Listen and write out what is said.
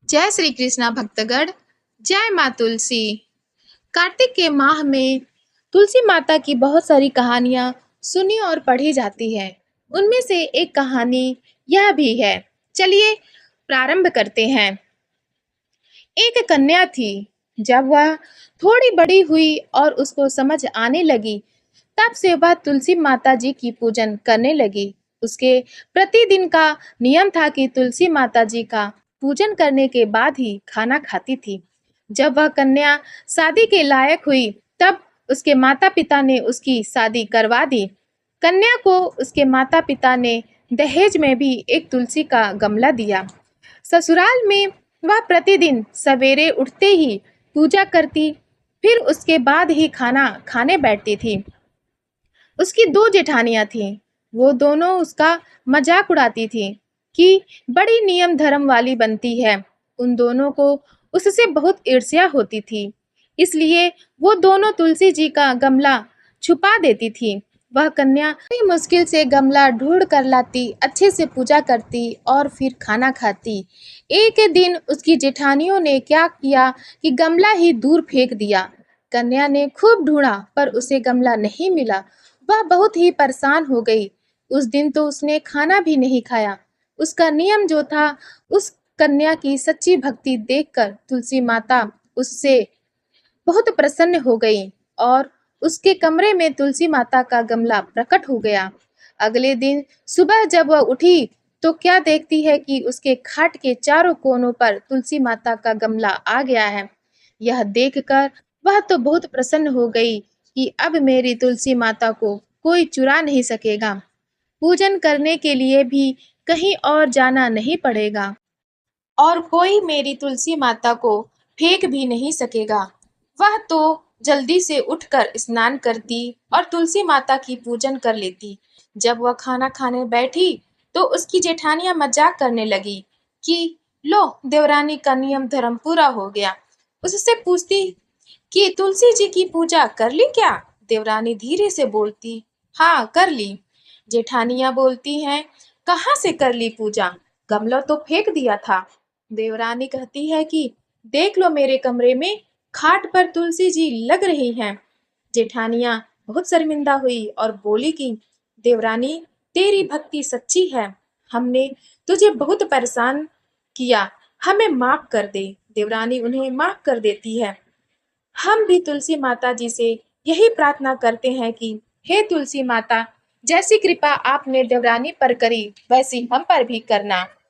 जय श्री कृष्णा भक्तगण। जय माँ तुलसी। कार्तिक के माह में तुलसी माता की बहुत सारी कहानियां सुनी और पढ़ी जाती है। उनमें से एक कहानी यह भी है। चलिए प्रारंभ करते हैं। एक कन्या थी। जब वह थोड़ी बड़ी हुई और उसको समझ आने लगी, तब से वह तुलसी माता जी की पूजन करने लगी। उसके प्रतिदिन का नियम था कि तुलसी माता जी का पूजन करने के बाद ही खाना खाती थी। जब वह कन्या शादी के लायक हुई, तब उसके माता-पिता ने उसकी शादी करवा दी। कन्या को उसके माता-पिता ने दहेज में भी एक तुलसी का गमला दिया। ससुराल में वह प्रतिदिन सवेरे उठते ही पूजा करती, फिर उसके बाद ही खाना खाने बैठती थी। उसकी 2 जेठानियाँ थीं। वो दोनों उसका मज़ाक उड़ाती थीं कि बड़ी नियम धर्म वाली बनती है। उन दोनों को उससे बहुत ईर्ष्या होती थी। इसलिए वो दोनों तुलसी जी का गमला छुपा देती थीं। वह कन्या बड़ी मुश्किल से गमला ढूँढ कर लाती, अच्छे से पूजा करती और फिर खाना खाती। एक दिन उसकी जेठानियों ने क्या किया कि गमला ही दूर फेंक दिया। कन्या ने खूब ढूँढा पर उसे गमला नहीं मिला। वह बहुत ही परेशान हो गई। उस दिन तो उसने खाना भी नहीं खाया। उसका नियम जो था, उस कन्या की सच्ची भक्ति देखकर तुलसी माता उससे बहुत प्रसन्न हो गई और उसके कमरे में तुलसी माता का गमला प्रकट हो गया। अगले दिन सुबह जब वह उठी, तो क्या देखती है कि उसके खाट के चारों कोनों पर तुलसी माता का गमला आ गया है। यह देखकर वह तो बहुत प्रसन्न हो गई कि अब मेरी तुलसी माता को कोई चुरा नहीं सकेगा। पूजन करने के लिए भी कहीं और जाना नहीं पड़ेगा और कोई मेरी तुलसी माता को फेंक भी नहीं सकेगा। वह तो जल्दी से उठकर स्नान करती और तुलसी माता की पूजन कर लेती। जब वह खाना खाने बैठी, तो उसकी जेठानियां मजाक करने लगी कि लो देवरानी का नियम धर्म पूरा हो गया। उससे पूछती कि तुलसी जी की पूजा कर ली क्या? देवरानी धीरे से बोलती, हाँ कर ली। जेठानियां बोलती हैं, कहाँ से कर ली पूजा? गमला तो फेंक दिया था। देवरानी कहती है कि देख लो मेरे कमरे में खाट पर तुलसी जी लग रही हैं। जेठानियां बहुत शर्मिंदा हुई और बोली कि देवरानी तेरी भक्ति सच्ची है। हमने तुझे बहुत परेशान किया, हमें माफ कर दे। देवरानी उन्हें माफ कर देती है। हम भी तुलसी माता जी से यही प्रार्थना करते हैं कि हे तुलसी माता, जैसी कृपा आपने देवरानी पर करी, वैसी हम पर भी करना।